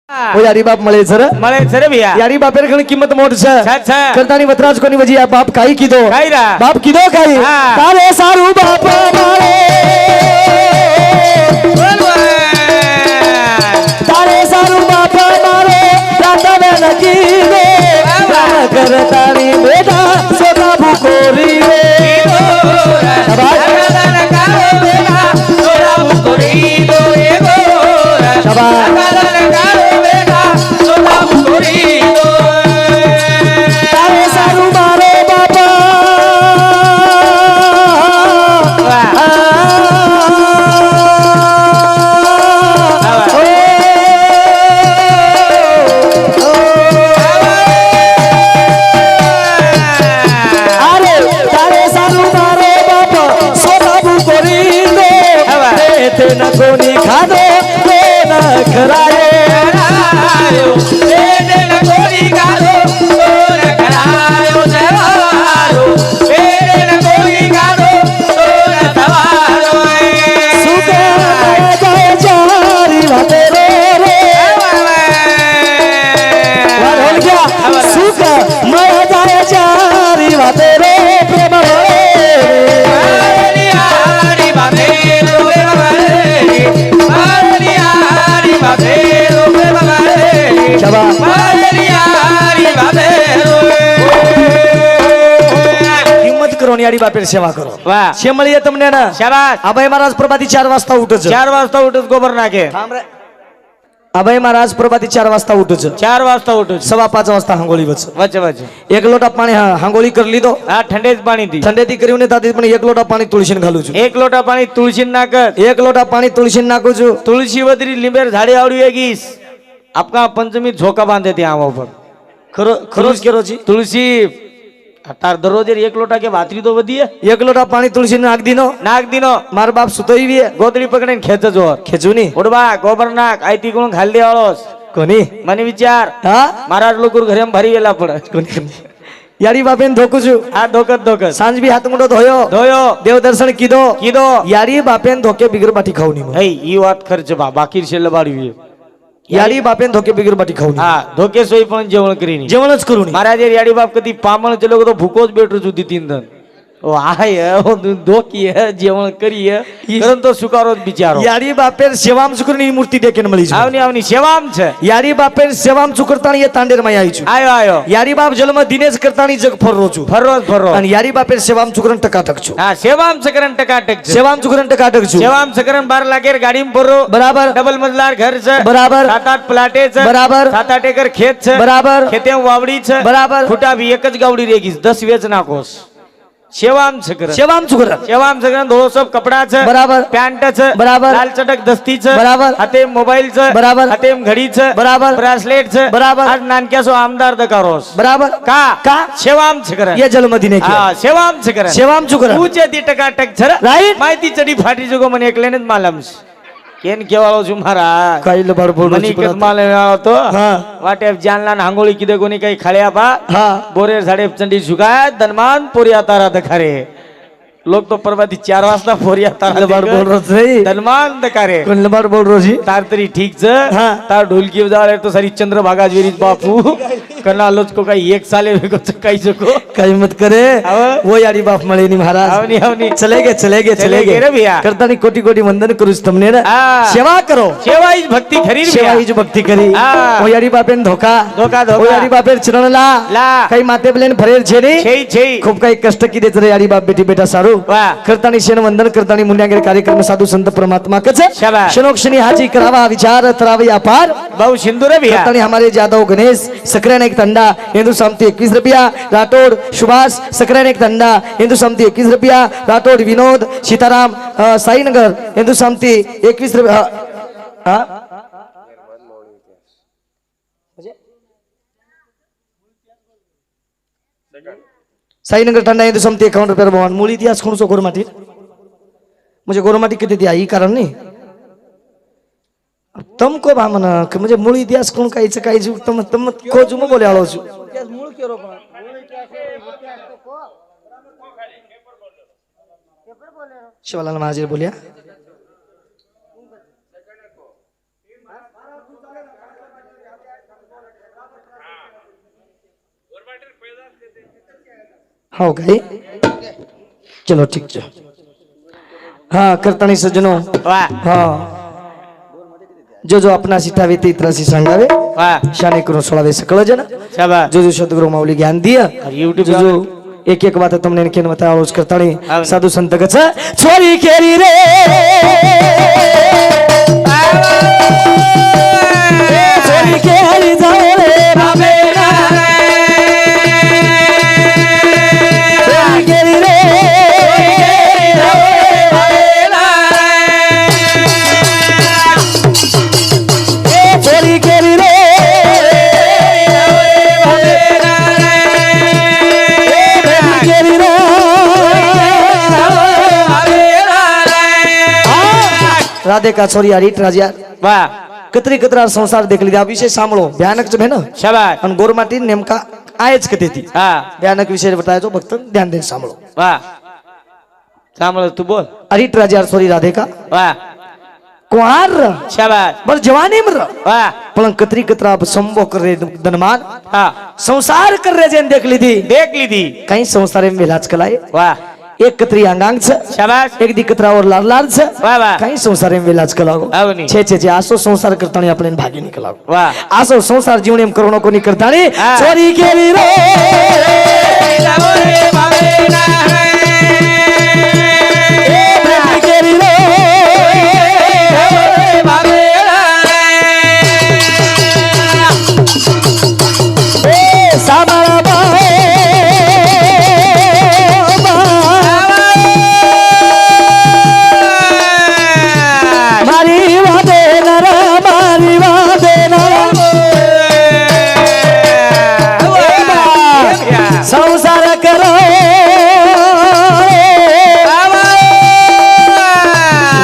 ओ यारी बाप मळे सर भैया यारी बापेर घणी किंमत मोठ छ करतानी वतराज कोनी वजी बाप काही कीधो काही रा बाप कीधो काही तारे सारू बाप मारे तारे सारू बाप मारे जाता में कीधो करतानी बेटा सोना बुकोरी रे यारी बापेर सेवा करो वाह शेमळीये तमने ना शाबाश अभय महाराज प्रभाती 4 वाजता उठच 4 वाजता उठच गोबर नाके अभय महाराज प्रभाती 4 वाजता उठच 4 वाजता उठच 5:15 वाजता हांगोळी वच वच वच एक लोटा पाणी हांगोळी कर लीधो हा ठंडेच पाणी दी ठंडेती करीने ताती पण एक लोटा पाणी तुळशीन घालू छु एक लोटा पाणी तुळशीन नाकत एक लोटा पाणी तुळशीन नाकू छु तुळशी वदरी लिंबेर झाडे आवडी येगीस आपका पंचमी झोका बांधे ते आवा पर खरो खरोज केरोची तुळसी तार दररोज एक लोटा के भातरी तो वदिए एक लोटा पाणी तुळशीन नाक दिनो मार बाप सुतोई वी गोदडी पकडेन खेच जोर खेचुनी उडबा गोबर नाक आयती कोण घाल दे आळस कोणी मने विचार हा महाराज लोकर घरे भारी गेला पड कोणी यारी बापेन धोकुजु हा धोकत सांज भी हाथ मुंडो धोयो देव दर्शन कीधो यारी बापेन धोके बिगर बाटी खाऊनी हई ई वात खर्च बा बाकी शेल बाडी यारी बापेन धोके बिगर बाटी खाऊनी हा धोके सोई पण जेवण करीनी जेवणच करूनी महाराज याडी बाप कधी पामण चलो तो भूकोच बेटू जुदी 3 दिन ओ आय ओ धोकी है जेवण करिए करन तो सुकारोत बिचारो यारी बापेर सेवाम सुकरनी मूर्ति देखेन मळी छ आवनी आवनी सेवाम छ यारी बापेर सेवाम सुकरतानी ये तांडेर मा आई छु आयो यारी बाप जन्म दिनेश करतानी जग फररो छु फररो आणि यारी बापेर सेवाम सुकरन टकाटक छु हा सेवाम सकरन टकाटक सेवाम सुकरन टकाटक छु सेवाम सकरन 12 लाखेर गाडीम फरो बराबर डबल मजलार घर छ बराबर 7-8 प्लाटे छ बराबर 7-8 एकर खेत छ बराबर खेते वावडी छ बराबर फुटा भी एकच गावडी रेगीस 10 वेच नाकोस सेवाम सकरन सेवाम सकरन धोळो सब कपडा छ बराबर पॅन्ट छ बराबर लाल चटक दस्ती छ बराबर हाते मोबाईल छ बराबर हाते घडी छ बराबर ब्रासलेट छ बराबर आज नानक्या सो आमदार दकारोस बराबर का सेवाम सकरन ये जन्म दिने की हा सेवाम सकरन ऊचे दी टकाटक छ राईट माहिती चडी फाटी जगो મને એકલેને જ માલમ કેન કેવાળો છું મારા કાઈ લબાડ બોલો મની કત માલે આવો તો વાટે જાનલા હાંગોળી કીધે કોની કઈ ખાળ્યા બા હા બોરે ઝાડે ચંડી સુકાય ધનમાન પોરિયા તારા દખારે लोग तो परवादी 4 वाजता फोरिया तार लबाड बोल रो छई धनमान दकारे कोण लबाड बोल रो छी तार तरी ठीक छ तार ढोलकी बजावे तो सारी चंद्रभागा ज्वेरी बापू कना लोच को काही 1 साले को चकाई सको काही मत करे वो यारी बाप मळे नी महाराज आवनी आवनी चले गए रे भैया करतानी कोटी कोटी वंदन करूस तुमने ना सेवा करो सेवा इज भक्ति खरी सेवा इज भक्ति करी ओ यारी बापेन धोका ओ यारी बापेर चरण ला काही माते प्लेन फरेर छे नी छे खूप काही कष्ट की देत रे यारी बाप बेटी बेटा सारू करतानी शेन वंदन करतानी मुंड्यागेर कार्यक्रम साधू संत परमात्मा कच शनोक्षणी हाजी करावा विचार तरावी अपार बहु सिंदूर भी करतानी हमारे जादव गणेश सकराने एक तंडा हिंदू सामती 21 रुपया राठौड़ सुभाष सकराने एक तंडा हिंदू सामती 21 रुपया राठौड़ विनोद सीताराम साईनगर हिंदू सामती 21 रुपया साईनगर टंडा हिंदू समती 51 रुपये भवन मूल इतिहास कोण सो गोरमाटी मुझे गोरमाटी किती दिया ही कारण नहीं तुमको भामना कि मुझे मूल इतिहास कोण काही जो तुम को जुम बोले आलो छु इतिहास मूल केरो कोण शिवलाल महाराज बोलिया हो गई चलो ठीक है हाँ करतानी सज्जनों वाह हाँ जो अपना सीता व्यती इतना सी संगावे वाह शाने करो सोळावे सकल जन शाबाश जो सद्गुरु माऊली ज्ञान दिया YouTube जो एक एक बात तुमने इनके बताया उस करतानी साधु संत गच छोरी केरी रे छोरी केरी जाओ रे बाबे छोरी केरी रे छोरी केरी रे राधे का छोरी हरीट राजा वाह कतरी कतरा संसार देख लीधा विषय सांभळो भयानक છે બેન શાબાશ અને ગોરમાટી નેમકા આય જ કહેતી હતી હા ભયાનક વિષય બતાવ્યો તો ભક્તન ધ્યાન દઈને સાંભળો વાહ સાંભળો તું બોલ હરીટ રાજા छोरी राधे का વાહ कुंवार શાબાશ बर जवानी में વાહ पण कतरी कतरा संभो कर रे धनमान હા संसार कर रे जेन देख लीधी દેખ લીધી कहीं संसार में विलाज कलाए વાહ एक कतरी अंगांग छ શાબાશ एक दी कतरा और लाल लाल छ વાહ વાહ कहीं संसार में विलाज कलागो આવની छे आसो संसार करताणी આપણે ભાગી નીકળાવો વાહ આસો સંસાર જીવને એમ કરોણો કોની કરતાણી હા. ચોરી કેવી રે પ્રેમી કેવી રે એ સામાળા બાએ મારી વાદે નરા મારી વાદે નરા સંસાર કરો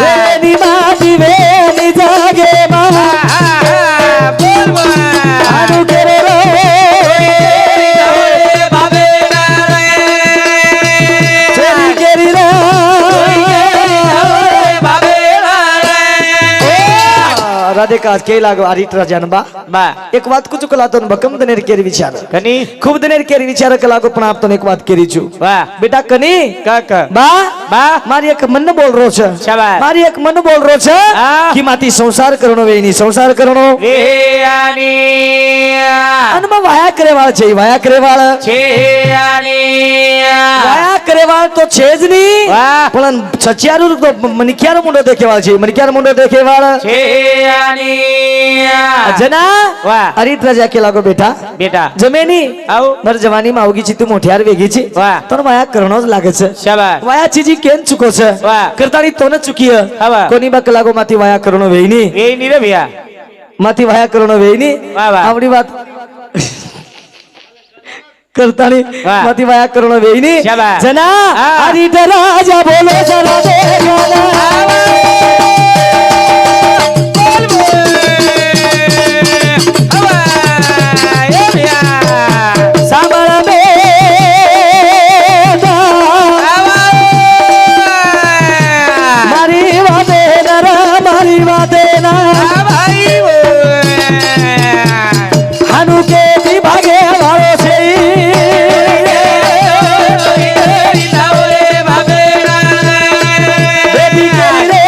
વેની માટી વેની જાગે માં આનું કરે રે ચોરી કરી રે राधे का के लागो हरीट राजा बा બા एक बात कुछ कला तो भकम दनेर केरी विचार કની खूब दनेर केरी विचार कलागो पण आप तो एक बात केरी छु વાહ बेटा कनी કાક बा બા मारी एक मन बोल रो छ શાબાશ मारी एक मन बोल रो छ હા. कि माती संसार करणो वेनी संसार करणो વેયાની अनमा वाया करेवाळ छे वाया करेवाळ છેયાની वाया करेवाळ तो छेज नी વાહ पण छचियारू तो मणिक्यार मुंडो देखेवाळ छे मणिक्यार मुंडो देखेवाळ છેયાની जना વાહ हरीट राजा के लागो बेटा બેટા जमेनी આવ बर जवानी में आवगी छी तू मोठ्यार वेगी छी વાહ तर वाया करणोच लागे छे શાબાશ वाया चीजी केन चुको छे વાહ करतानी तो न चुकीय આવા कोनी बा कलागो माथी वाया करणो वेईनी વેયની રે ભૈયા माथी वाया करणो वेईनी વાહ વાહ आवडी बात करतानी વાહ. माथी वाया करणो वेईनी શાબાશ. जना હા. हरी राजा बोलो जरा देखना सामर में मारी वादे नरा मारी वादे ना हानु के दी भागे वालो से बेटी केरी रे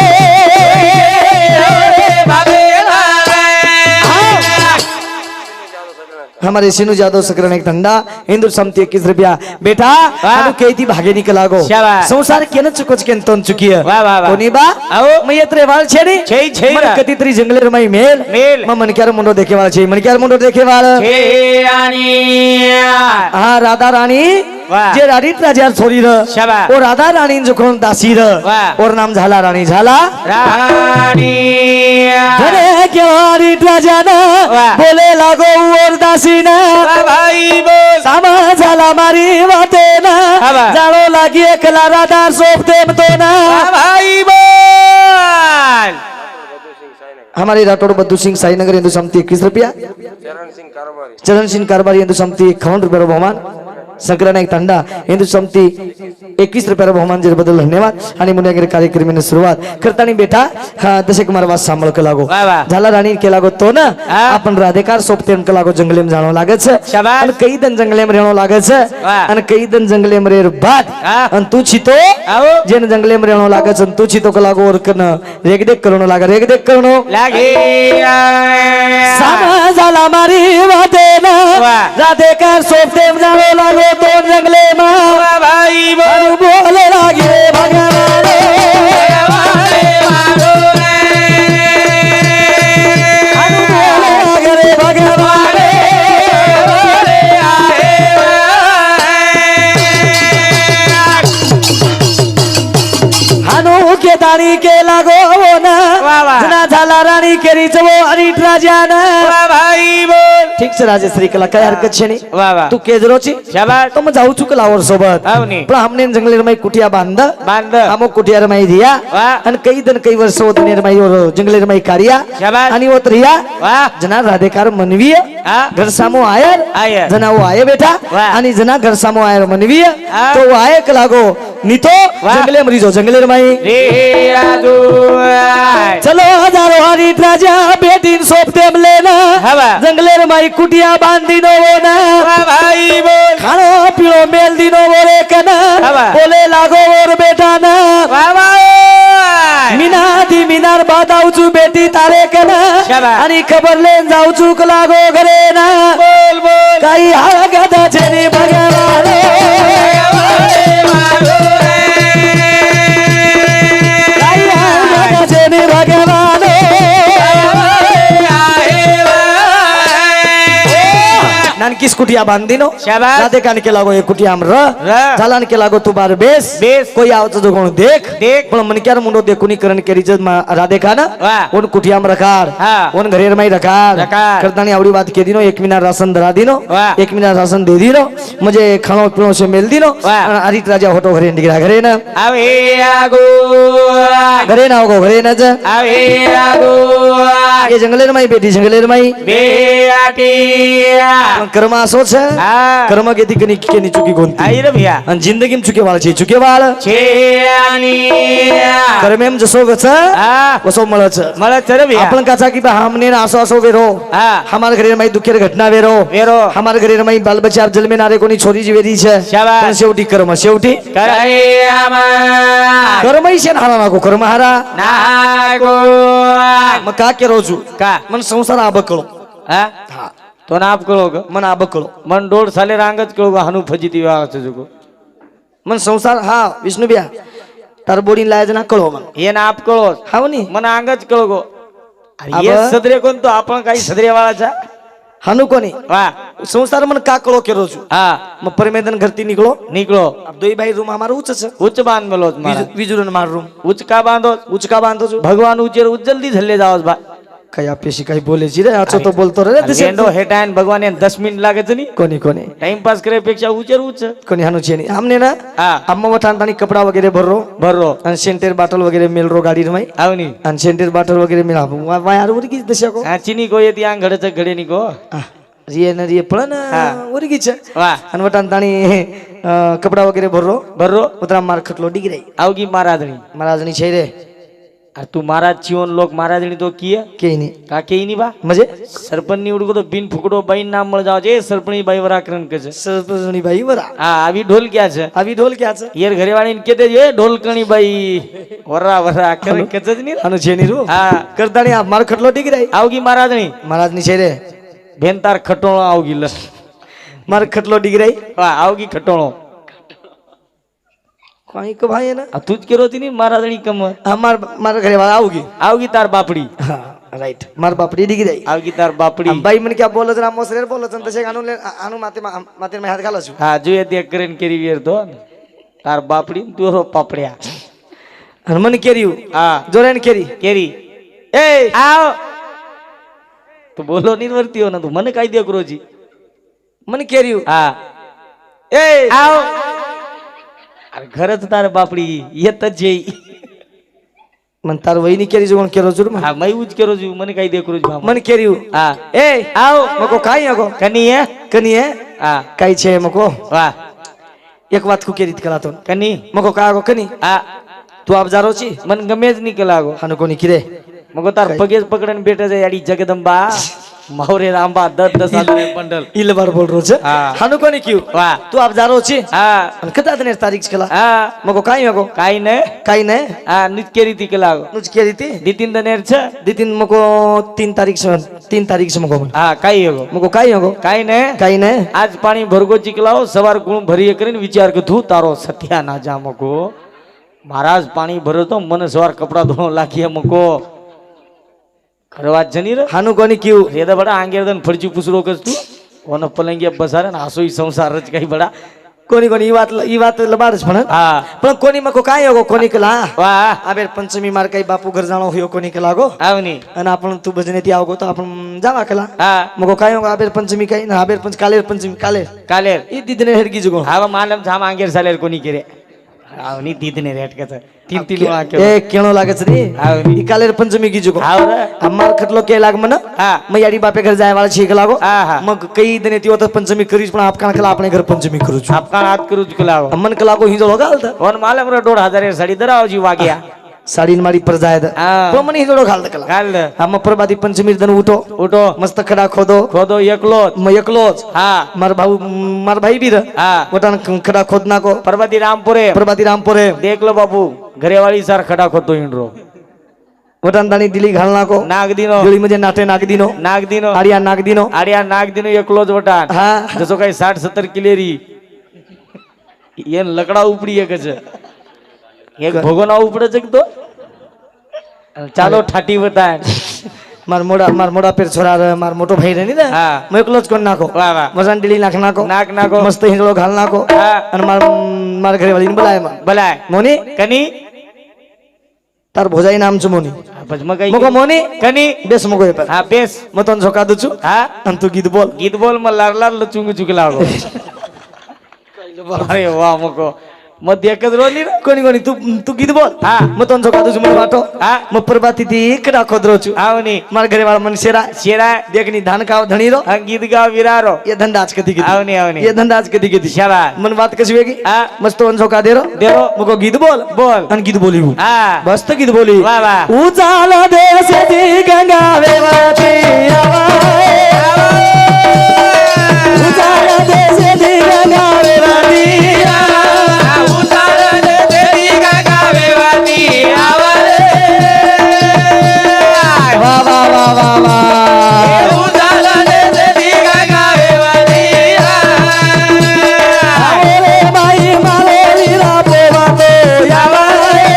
हमारे सिनु जादव सकरण एक धंधा हिंदू समती 21 रुपया बेटा वाह. हानु के दी भागे निकलागो शाबाश. संसार केन चुकोच केन तोन चुकी है वाह, वाह, वाह. कोनी बा आओ. मयत्रे वाल छेडी छै, छै मन रा. कति तरी जंगले रमाई मेल मेल. मन क्यार मुंडो देखे वाल छे मन क्यार मुंडो देखे वाल છેયાની हाँ राधा रानी वाह. जे राणीत राजा छोरी र शाबाश. ओ राधा राणी जोखोन दासी र वाह. और नाम झाला राणी झाला રાણી अरे क्यों राणीत राजा ना वाह. बोले लागो और दासी ना ભાઈ બોલ सामा झाला मारी वाते ना वाह. जानो लागी एकला राधा सोप देम तो ना ભાઈ બોલ हमारे राठौड़ बद्दू सिंह साई नगर हिंदू समिति 21 रुपया चरण सिंह कारबारी हिंदू समिति 51 रुपया बहुमान संक्रांत एक तंडा हिंदू समिति ₹21 बहुमान दिल्याबद्दल धन्यवाद आणि मुन्यागिरी कार्यक्रमाने सुरुवात करताना बेटा हा दशक मारवा सांभाळ के लागो वाह, वाह. झाला राणी के लागो तो ना हा. आपण राधेकार सोपतेम के लागो जंगलेम जाणो लागत છે શાબાશ. અને કઈ દન જંગલેમ રહેણો લાગે છે વાહ. અને કઈ દન જંગલેમ રેર બાદ હા. અને તું છીતો આવો. જેને જંગલેમ રહેણો લાગે છે અને તું છીતો કે લાગો ઓર કન રેગદેક કરણો લાગે રેગદેક કરણો લાગે સામા ઝાલા મારી વાતે ના વાહ. રાધેકાર સોપતેમ જાણો લાગો તો જંગલેમાં ભાઈ અનુ બોલે લાગે ભગવાને અનુ બોલે લાગે રે ભગવાને હાનું કે દાણી કે લાગો ના વાહ, વાહ. જના ઝાલા રાણી કેરી જવો હરીટ રાજાના ભાઈ બોલ ઠીક છે રાજેશ્રી કલા કઈ હરકત છે નહીં વાહ વાહ તું કેજરો છે શાબાશ તો मैं जाऊ चुकला और सोबत हाव नी. पण हमने जंगलेर माई कुटिया बांध बांध आमो कुटियार माई रिया वाह. आणि कई वर्ष दुनियर माई और जंगलेर माई कारिया शाबाश. आणि वो रिया वाह जना राधेकार मनवीय हा. घर सामो आयर आयर. जना वो आये बेटा वाह. आणि जना घर सामो आयर मनवीय हा. तो वो आये लागो नीतो वाह. जंगले मरीजो जंगलेर माई रे आदू चलो हजारो हरी राजा बेटीन सोपते लेना हवा. जंगलेर माई कुटिया बांधी नो वो ना भाई बोल खानो पीड़ो मेल दिनो बोले कना हवा. बोले लागो और बेटा ना मीनादी मीनार बात आऊचू बेटी तारे कना शाबाश. आणि खबर लेन जाऊचू लागो घरे ना बोल बोल काही हा गदा छेनी भगवाने काही हा गदा छेनी भगवाने नानकीस कुटिया बांधीनो शाबाश. राधे कान के लागो एक कुटिया हम र. झालान के लागो तू बार बेस बेस. कोई आवतो जो कोण देख देख. पण मन क्यार मुंडो देखुनी करण के रिजत मा राधे कान वाह. ओन कुटिया में रखार हा. ओन घरेर माई रखार रखार. करतानी आवडी बात के दिनो एक मिना राशन धरा दिनो वाह. एक मिना राशन दे दिनो मुझे खानो पीनो से मेल दिनो वाह. हरित राजा होटो घरे निकला घरे ना આવે આગો घरे ना होगो घरे ना जा આવે આગો ये जंगलेर माई बेटी जंगलेर माई બેટી कर्म असो छे હા कर्म केती कनी केनी चुकी कोणती આઈ રે ભૈયા आणि जिंदगीम चुके वाळ छे चुके वाळ છે આની कर्मेम जसो गच હા वसो मळच મળે છે રે ભૈયા आपण काचा की बा हमने ना असो असो वेरो હા हमारे घरे माई दुखेर घटना वेरो વેરો हमारे घरे माई बाल बच्चा जन्मे नारे कोणी छोरी जी वेरी छे शाबाश. पण शेवटी कर्म शेवटी કરે આમાં कर्मही छे हारा नाको कर्म हारा નાગો मग का के रोजू का मन संसार आबकळो હા તો નાપ કરો ગ मन आबकळो મન દોડ સાલે રાંગત કરો હાનું ફજીતી વાળ છે જોકો मन संसार हा विष्णु बिया तार बोडी लायज ना कळो मन એ નાપ કરો हाव नी મને આંગજ કરો ગો अब? એ સદરે કોણ તો આપણ કાઈ સદરે વાળા છે हानु कोणी વાહ संसार मन का कळो के रोजू હા मग परमेदन घरती निकलो નીકળો अब दोई भाई रूम हमारा उच्च छे ઉચ્ચ બાંધ મેલો જ મારા विजुरन मार रूम ઉચ્ચ કા બાંધો उच्च का बांधो छो ભગવાન ઉજેર ઉજ્જલદી ધલ્લે જાવ બા काही अपेशी काही बोले जी रे आचो तो बोलतो रे दिसे વેંડો હેટાન ભગવાન એને 10 મિનિટ લાગે છે ની कोणी कोणी ટાઈમ પાસ કરે પેક્ષા ઉજેર ઉચ્ચ कोणी हानु छे नी हमने ना હા अम्मा वठाणतानी कपडा वगैरे भररो ભરો आणि सेंटर बाटल वगैरे मेलरो गाडी रमाई આવની आणि सेंटर बाटल वगैरे मेला वा यार उरगी दशा को આ ચીની કોઈ ત્યાં ઘડે છે ઘડે ની કો रिये न रिये पण हा. उरगी छे વાહ आणि वठाणतानी कपडा वगैरे भररो ભરો उतरा मार खटलो डिगरे આવગી મહારાજણી महाराजनी छे रे આ તું મહારાજ છીઓન લોક મહારાજણી તો કીએ के नी કા કે ની બા म्हणजे સરપંચ ની ઉડકો તો બિન ફુકડો બાઈ નામ મળ જાવ છે સરપણી બાઈ વરાકરણ કે છે सरपंचनी बाई वरा હા આવી ઢોલ ક્યાં છે अभी ढोल क्या छे યાર ઘરે વાળીને કેતે છે ઢોલકણી બાઈ વરા વરા કરે કે છે ની हानु छे नी रू હા करतानी मार खटलो डिगरे આવગી મહારાજણી महाराजनी छे रे ભેંતાર ખટોણો આવગી લ मार खटलो डिगरे વાહ આવગી ખટોણો कोई को भाई है ना આ તું જ કેરો તી ની મહારાજણી કમ हमार मार घरे वाला आओगी આવગી તાર બાપડી हाँ राइट मार बापड़ी डिगरे આવગી તાર બાપડી बाई मन क्या बोलत ना मोसरेर बोलत तसे आनु आनु माते माते में हाथ घाला छु હા જોઈએ તે કરીને કેરી વેર તો તાર બાપડી તું રો પાપડ્યા હનુમાન કેરીયું હા જોરેન કેરી કેરી એ આવ તો બોલો નિર્વર્તીઓ ન તું મને કાઈ દે કરોજી मन केरिયું હા ए આવ અરે ઘરે તો તારે બાપડી એ જ જઈ मन तार वहिनी केरी जो केरो जुर હા મેં એવું જ કરો છું મને કાઈ દે કરોજી मन केरिયું હા ए આવ मको काई हको કની હે कनी है હા काई छे मको વાહ एक વાત કુ કેરીત કલાતો કની મકો કાગો કની આ તું આપ જારો છી મન ગમે જ નહીં કલાગો હાનો કોની કિરે મગો તાર પગે જ પકડને બેઠા છે યાડી જગદંબા માવરે રાંબા 10 આલુ બંડલ ઈલ બાર બોલ રો છે હા. હાનો કોની ક્યુ વાહ તું આપ જારો છી હા અને કદા તને તારીખ કલા હા મકો કાઈ મકો કાઈ ને કાઈ ને આ નિત્ય રીતિ કલાગો નુજ કેરીતી દીતિન દનેર છે દીતિન મકો 3 તારીખ છે મકો હા કાઈ એગો મકો કાઈ મકો કાઈ ને કાઈ ને આજ પાણી ભરગો ચીકલાઓ સવાર ગુણ ભરી કરીને વિચાર કે તું તારો સત્યા ના જા મકો મહારાજ પાણી ભરો તો મને સવાર કપડા ધોવા લાગીએ મકો કરવા જની રે હાનો કોની ક્યુ રેદા બડા આંગેરદન ફરજી પૂછરો કસ તું ઓનો પલંગિયા બસારે ને આસોઈ સંસાર રચ કઈ બડા કોની કોની ઈ વાત લબાડ છે હા પણ કોની મકો કાઈ હોગો કોની કલા વાહ આબેર પંચમી માર કઈ બાપુ ઘર જાણો હોયો કોની કલાગો આવની અને આપણ તું ભજને થી આવગો તો આપણ જાવા કલા હા મકો કાઈ હોગો આબેર પંચમી કઈ ના આબેર કાલે પંચમી કાલે કાલે ઈ દીદને હેડગી જગો આવા માલમ જામ આંગેર સાલેર કોની કરે આવની દીદને રેટ કે તીન તીન વાકે એ કેણો લાગે છે રે આવની ઈ કાલે પંચમી કી જગો આવ રે અમાર ખટલો કે લાગ મને હા મૈયાડી બાપે ઘર જાય વાળા છે કલાગો હા હા મગ કઈ દને ત્યો તો પંચમી કરીશ પણ આપ કાણ કલા આપણે ઘર પંચમી કરું છું આપકા હાથ કરું જ કલાવો અમન કલાગો હિંજો લગાલતા ઓન માલમ રે 1500 સાડી દરાવજી વાગ્યા સાડી મારી પર જાય હા તો મને હિંજો ખાલ કલા કાલ આમાં પ્રભાતી પંચમી દન ઉઠો ઉઠો મસ્ત ખડા ખોદો ખોદો એકલો જ. મ એકલો જ હા માર ભાઈ બી રે હા મોટા ખડા ખોદ નાખો પરબતી રામપુરે પ્રભાતી રામપુરે દેખલો બાપુ ઘરેવાળી સાર ખડા ખોદતો ઈંડરો મોટા દાણી દિલી ઘાલ નાખો નાગદીનો ગળી મજે નાટે નાખ દીનો નાગદીનો આડિયા નાખ દીનો આડિયા નાગદીનો એકલો જ વટાણ હા જસો કઈ 60-70 કિલેરી એન લકડા ઉપડી એક છે એક ભોગો ના ઉપડે છે કે તો ચાલો ઠાટી વટાણ માર મોડા પેર છોરા રે માર મોટો ભાઈ રે ની ને હા મ એકલો જ કોણ નાખો વાહ વાહ મજાન દિલી નાખ નાખો નાક નાખો મસ્ત હિંજળો ઘાલ નાખો હા અને માર ઘરે વાળીને બોલાય માં ભલાય મોની કની તાર ભોજાઈ નામ છે મોની ભજમાં કઈ મકો મોની કની બેસ મકો એ પર હા બેસ મતન ઝોકા દઉં છું હા અને તું ગીત બોલ ગીત બોલ માં લાર લાર લચુંગ ચુકલાગો અરે વાહ મકો મધ્ય એક જ રોલી રે કોની કોની તું ગીત બોલ હા મતન ઝોકા દઉં છું મને વાટો હા મ પ્રભાતી થી એકડા ખોદરો છું આવની માર ઘરે વાળા મને શેરા શેરા દેખની ધાન કાવ ધણી રો આ ગીત ગાવ વિરારો ये धंधा आज कदी कदी आवनी आवनी ये धंधा आज कदी कदी શાબાશ मन बात कशी वेगी હા मस्त वंशो का देरो દેરો मको गीत बोल બોલ अन गीत बोली हूँ હા बस तो गीत बोली વાહ વાહ उजाला देश दी गंगा वेवाती आवाए उजाला देश दी गंगा वेवाती वाह वाह वाह वाह वाह अरे भाई मारो वीरा पोवा तो आवाए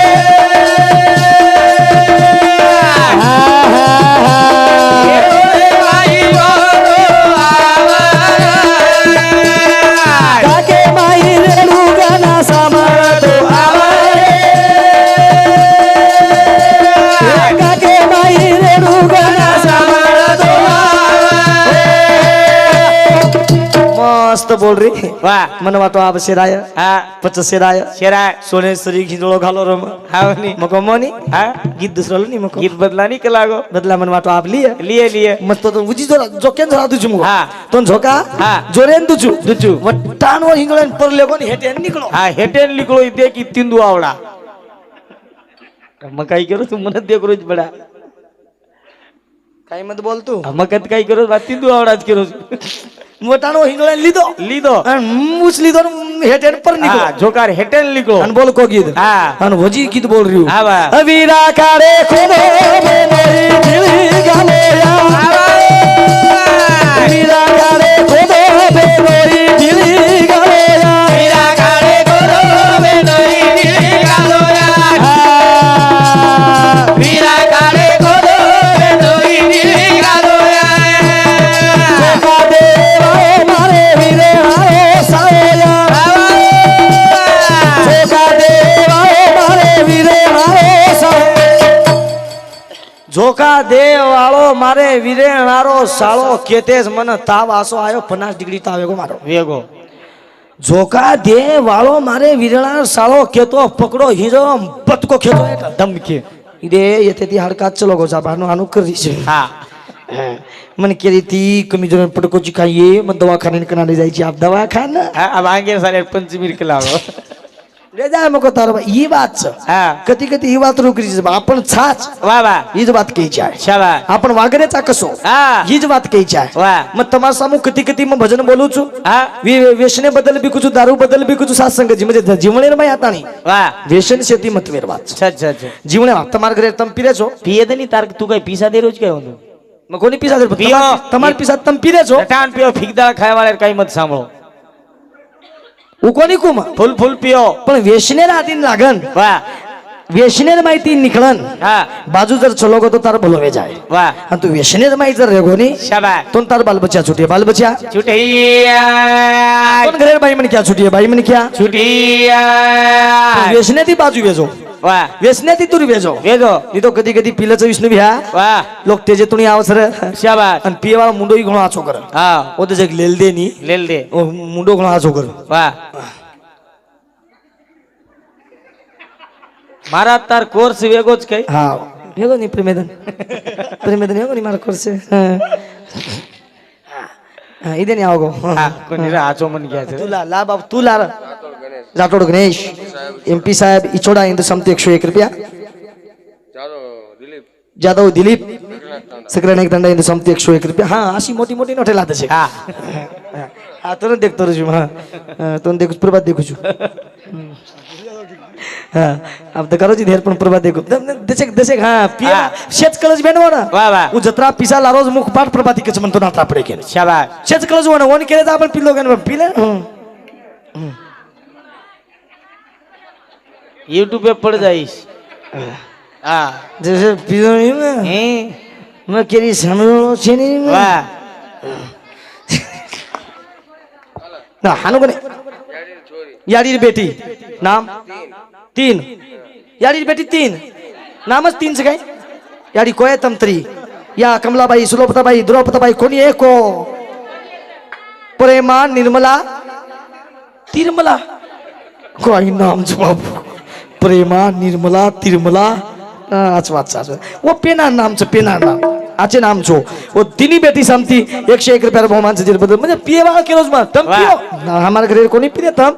काके माई रेणु गाना सामर तो आवाए काके माई रेणु गाना सामर तो आवाए मस्त बोल रही વાહ मन वाटो आप शेराय હા 50 शेराय શેરા सोनेश्वरी खिंजोळो घालो रम આવની मको मोनी હા गीत दुसरो नी मको ગીત બદલાની કલાગો बदला मन वाटो आप लिए લીએ લીએ मस्त तो उजी जो केन जरा तुझु मको હા तो झोका હા जोरेन तुझु દુચુ वट्टान वर हिंजोळन पर लेगो नी हेटे निकलो હા હેટેન લીકળો ઇતે કી તિંદુ આવડા મકાઈ કરો તું મને દેખ રોજ બડા काई मत बोल तू મકત કઈ કરો વાત તિંદુ આવડા જ કરો मोटानो हिंजोळन लीधो લીધો अन मुस लीधो हेटे पर निकलो હા જોકાર હેટેન લીકળો अन बोल को गीत હા अन वजी गीत बोल रही हूं હા વાહ अवीरा कारे खोदो में मेरी दिली गाले या अवीरा कारे खोदो में मेरी दिली गाले या धोखा देवा मारे वीरे आए साया धोखा देवा मारे वीरे आए साया झोका दे वाळो मारे वीरेणारो साळो केतेज मन ताव आसो आयो 50 डिग्री ताव एगो मारो વેગો झोका दे वाळो मारे वीरेणारो साळो केतो पकडो हिरो बतको खेतो एक ધમકે इदे येते ती हडकात चलो गो जा बानो आनु करी छे હા मन केली ती कमी जण पटकोची खाइए मग दवाखान्यात कनाडे जायची आप दवाखाना अब आगे साले पंचमीर के लाओ ले जाय मग तार ही बात कधी कधी ही बात रोकरीची आपण छाच वाह वाह हीच बात कहीची आहे शाबाश आपण वागण्याचा कसो हीच बात कहीची आहे वाह मग तुम्हाला सांगू कधी कधी मग भजन बोलूचू व्यसने बदल बिकूचू दारू बदल बिकूचू सासंगची म्हणजे जीवणे माय आता नाही वाह व्यसन शेती मतवेर बात अच्छा अच्छा अच्छा जीवणे તમાર ઘરે તમ પીરે છો पिए दे नहीं तार तू कहीं पीसा दे रोज क्या हो મગ કોની પીસા દે પીઓ. તમાર પીસા તમ પીરે છો टान पियो फिकदाळ खाय वाले कहीं मत सांभळो હું કોની કુમ फुल फुल पियो પણ વ્યસનેર આદીન લાગન वाह વ્યસનેર માહિતી નીકળન हाँ બાજુ જર ચલો ગો તો તાર ભલો વે જાય वाह અને તું વ્યસનેર માહિતી જર રેગો ની शाबाश તો તાર બાલ બચ્ચા છૂટીએ બાલ બચ્ચા छुटिया કોણ ઘરે ભાઈ મને ક્યાં છૂટીએ ભાઈ મને ક્યાં छुटिया વ્યસનેથી બાજુ વેજો वाह વ્યસનેથી दूर વેજો वेदो ની તો કદી કદી પીલચ વિષ્ણુ ભ્યા वाह લોક તેજે તુણી આવસર शाबाश અને પીએ વાળો મુંડો ઘણો આછો કરે हाँ ઓ તો જગ લેલ દે ની ले दे ઓ મુંડો ઘણો આછો કરે वाह मारा तार कोर्स वेगोच कई હા હેગો ની પ્રેમેદન પ્રેમેદન હેગો ની મારા કોર્સે હા ઈદે ની આવગો हाँ कोणी रे आचो मन गया छे तुला ला बाप तुला राठोड गणेश एमपी साहेब इचोडा इंदू समती 101 रुपया जाधव दिलीप सगळ्यांना एक दंड इंदू समती 101 रुपया हा अशी मोठी मोठी नोटे लाते छे हाँ हा तो देखतो रजू हा तो देखू प्रभात देखू छु हा अब तो करो जी धेर पण प्रभात देखू दशक दशक हा पिया शेच कळज बेनवा ना वाह वाह उ जत्रा पिसा ला रोज मुख पाठ प्रभाती कच म्हणतो नात्रा पडे केन शाबाश शेच कळज वन वन केले तर आपण पिलो गन पिले यूट्यूब पे पड़ जाइस हाँ जैसे पिलो नहीं ना हैं मैं केरी समझो छे नहीं वाह ना हानो कोने याडीर बेटी नाम 3 याडीर बेटी 3 नामच 3 च काय याडी कोय तंत्री या कमलाबाई सुलोपताबाई द्रौपदाबाई कोणी एको प्रेमा निर्मला तिरमला कोई नाम जवाब प्रेमा निर्मला तिरमला आच वाचा वो पेना नाम छ पेना नाम आचे नाम छो वो तिनी बेटी समती 101 रुपया बहुमान से बदल म्हणजे पिएवा केलोज मा तम पियो हमारे घरे कोणी पिले तम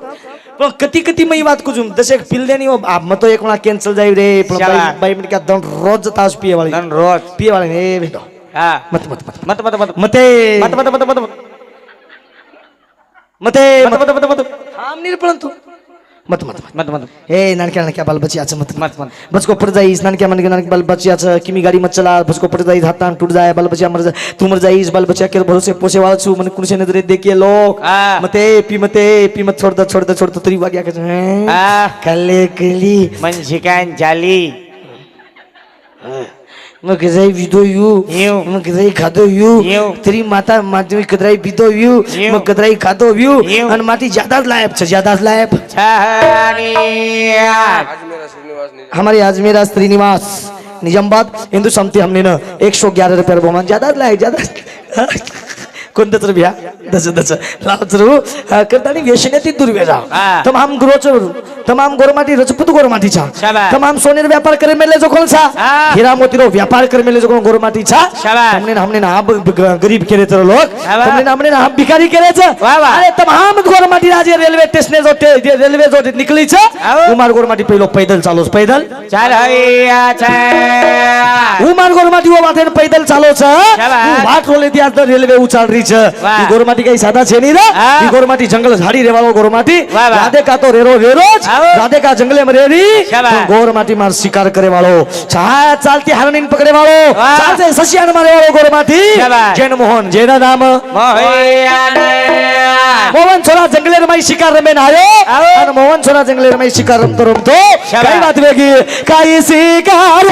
पण कती कती मी बात कुजुम जसे पिलदे नहीं आप मत तो एक ना कैंसिल जाई रे पण बाई मिनिट का दन रोज तास पिए वाली धन रोज पिए वाली ए बेटो हाँ मत मत मत मत मत मत मते मत मत मत मत मते मत मत मत मत हम निर्पण तू मत मत मत मत मत ए नानक्या बाल बच्चियाचं मत मत मत बचको पड़ जाईस नानक्या मन के नानक बाल बच्चियाचं किमी गाडी मत चला बचको पड़ जाईस हातान टूट जाए बाल बच्चिया मर जाए तू मर जाईस बाल बच्चिया के भरोसे पोसे वाला छु मन कुणसे नजरे देखिए लोग मते पी मत छोड़ दे तरी वाग्या के कले कली मन शिकान जाली मग गजाई विदो यू मग गजाई खादो यू तेरी माता माधवी कदराई विदो यू मग कदराई खादो यू आणि माटी ज्यादाच लायब हमारे अजमेरा श्रीनिवास निजामाबाद हिंदू समती हमने न 111 रुपया बहुमान ज्यादा लायक ज्यादा कोणतं तर भ्या दस लावचरू करतानी व्यसनेती दुर्वेजा तमाम गोरमाटी रजपूत गोरमाटी छा तमाम सोनेर व्यापार करे मेले जो कोणसा हीरा मोतीरो व्यापार करे मेले जो कोण गोरमाटी छा हमने ना गरीब केले तर लोक हमने ना भिकारी केले छ अरे तमाम गोरमाटी आज रेल्वे स्टेशन जो निकली छ उमार गोरमाटी पहिलो पैदल चालोस पैदल चाल हैया छे उमार गोरमाटी वो बातेन पैदल चालो छ वाट रोले दिया रेल्वे उचाल रही छ ई गोरमाटी कई सादा छे नहीं रे ई गोरमाटी जंगल झाड़ी रेवालो गोरमाटी राधे का तो रेरो राधे का जंगले में रेरी गोरमाटी मार शिकार करे वालो चालती हरणीन पकड़े वालो चालते ससियान मारे वालो गोरमाटी जैन मोहन जैन नाम मोहन छोरा जंगले रमाई शिकार रमेन आयो और मोहन छोरा जंगले रमाई शिकार रमतो कई बात वेगी काई शिकार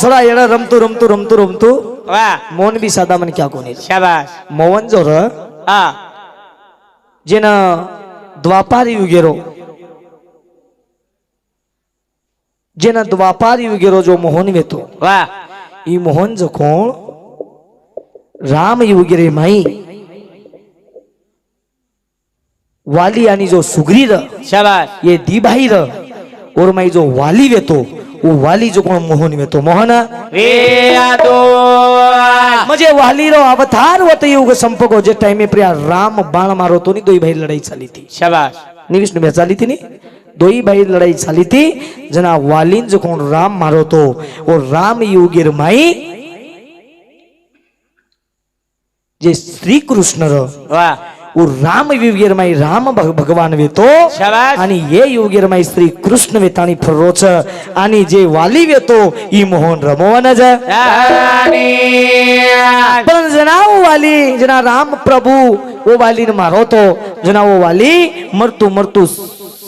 સોડા એડા રમતું રમતું રમતું રમતું વાહ મોન બી સાદા મને ક્યાં કોની શાબાશ મોહન જો ર હા જેના દ્વાપારી ઉગેરો જેના દ્વાપારી ઉગેરો જો મોહન વેતો વાહ ઈ મોહન જો કોણ રામ યુગરે माई वाली यानी जो सुग्री र शाबाश ये दी भाई र और माई जो वाली वेतो वो वाली जो कोण मोहन वेतो मोहन वे आदो म्हणजे वाली रो अवतार होत युग संपको जे टाइम पे राम बाण मारो तो नी दोई भाई लड़ाई चाली थी शाबाश नी विष्णु में चाली थी नी दोई भाई लड़ाई चाली थी जना वालीन जो कोण राम मारो तो और राम युगेर माई जे श्री कृष्ण र वाह वो राम युगेर माई राम भगवान वेतो शाबाश आणि ये युगेर माई श्री कृष्ण वेतानी फरोच आणि जे वाली वेतो ई मोहन रमोवन ज राणी पण जना वो वाली जना राम प्रभु वो वाली ने मारो तो जना वो वाली मरतू मरतू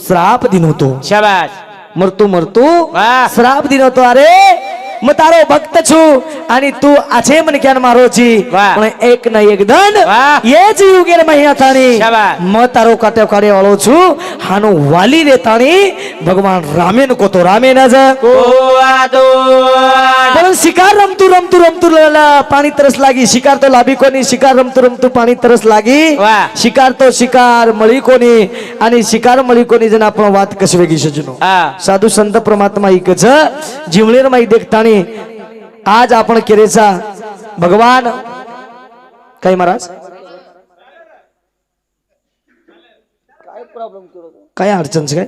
श्राप दिनो तो शाबाश मरतू मरतू वाह श्राप दिनो तो अरे मैं तारो भक्त छु आणि तू आछे मन क्यान मारो छी वाह. पण एक न एक दंड वाह. ये जी युगेर महिया थानी शाबाश. मैं तारो काटे काटे वालो छु हानो वाली रे तानी भगवान रामेन को तो रामे न ज को आदो पण शिकार रमतू रमतू रमतू पाणी तरस लागी शिकार तो लाभी कोनी शिकार रमतू रमतू पाणी तरस लागी वाह. शिकार तो शिकार मळी कोनी आणि शिकार मळी कोनी जण आपण वात कशी वेगळी सजनो हा साधू संत परमात्मा इकच जीवळेर माई देखतानी आज आपण केरेचा भगवान काय महाराज काय अडचण काय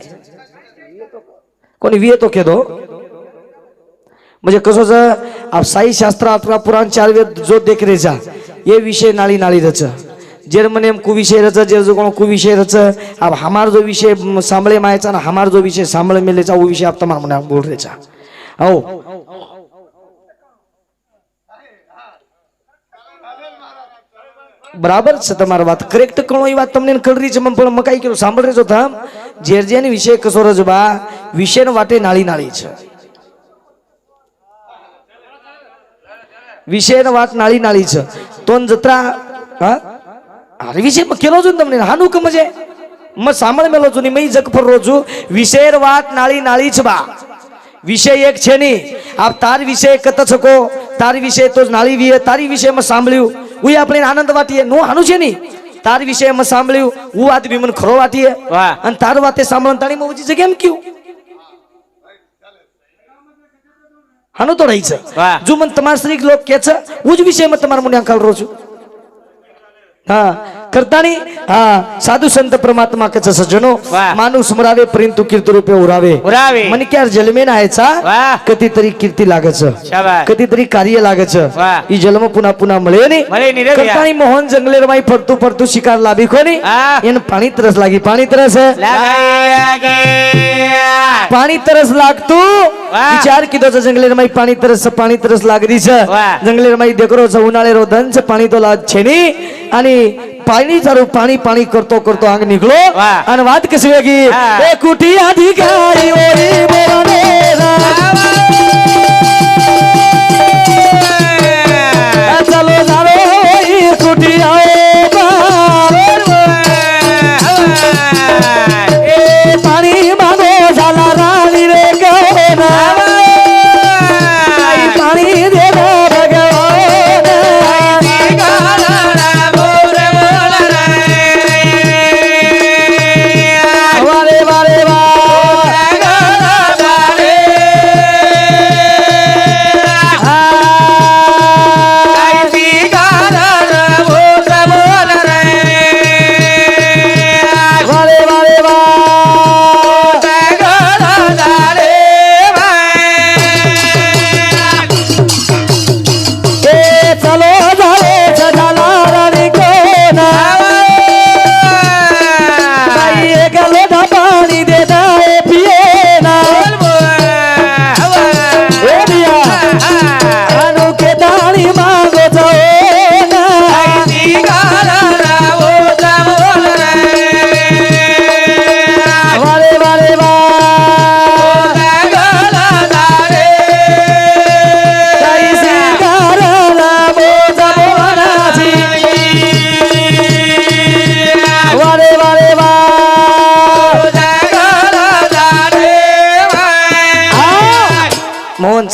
कोणी विये तो केदो म्हणजे कसं ज आप साई शास्त्र अठरा पुराण चार वेद जो देख रेचा ये विषय नाली नाली रच जेर मने कुविषय रच जेर जो कोण कुविषय रच अब हमार जो विषय सांभळे मायचा ना हमार जो विषय सांभळे मिलेचा वो विषय आप तमाम मने बोल रेचा हो बराबर છે તમારી વાત કરેક્ટ કણો એ વાત તમને કળરી છે પણ મકાઈ કેરો સાંભળ રેજો થામ જેર જેની વિષય કસો રજબા વિષયનો વાટે નાળી નાળી છે વિષયનો વાત નાળી નાળી છે તોન જત્રા હા અરે વિષય કેરો છો તમને હાનું કમ છે મ સાંભળ મેલો છું ની મે જગ પર રોજુ વિષયર વાત નાળી નાળી છે બા વિષય એક છે ની આપ તાર વિષય કત છકો તાર વિષય તો નાળી વીએ તારી વિષયમાં સાંભળ્યું ઉઈ આપણે આનંદ વાટીએ નો હાનું છે ની તાર વિષયમાં સાંભળ્યું હું વાત વિમન ખરો વાટીએ વાહ અને તાર વાતે સાંભળન તાણી માં ઉજી જગ્યા એમ ક્યું હાનું તો રહી છે વાહ જો મન તમાર શ્રી લોક કે છે ઉજ વિષયમાં તમાર મને અંકાલ રો છું હા કરતાની હા સાધુ સંત परमात्मा કે છે સજનો વાહ. માનુ સ્મરાવે પરંતુ કીર્તિ રૂપે ઉરાવે ઉરાવે. મને ક્યાર જલમે ના આયછા વાહ. કતી તરી કીર્તિ લાગે છે શાબાશ કતી તરી કાર્ય લાગે છે વાહ. ઈ જન્મ પુના પુના મળે ની મળે ની રે કરતાની મોહન જંગલેર માં ફરતું ફરતું શિકાર લાભી કોની હા એને પાણી તરસ લાગી પાણી તરસ હે લાગે પાણી તરસ લાગતું વાહ. વિચાર કીધો છે જંગલેર માં પાણી તરસ લાગરી છે વાહ. જંગલેર માં દેકરો છે ઉનાળેરો ધન છે પાણી તો લાગ છે ની અને પાણી તારું પાણી પાણી કરતો કરતો આંગ નીકળો વાહ. અને વાત કસી વેગી હા. એ કુટી અધિકારી ઓરી બોને ચાલો ચાલો ઓરી કુટી આવો એ પાણી માંગો ઝાલા રાણી રે ગોના પાણી દે ભગવાન વારે વારે વા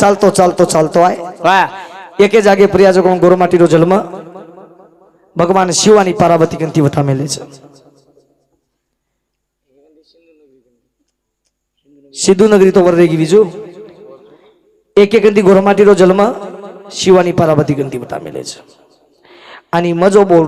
चालतो आहे વાહ एके जागे प्रयाजक गोरमाटीનો जन्म भगवान शिव आणि पार्वती गंती वथा मेले છે सिद्धू नगरी तो वर्रेगी बीजू एके गंती गोरमाटीનો जन्म शिव आणि पार्वती गंती वथा मेले છે आणि मजो बोल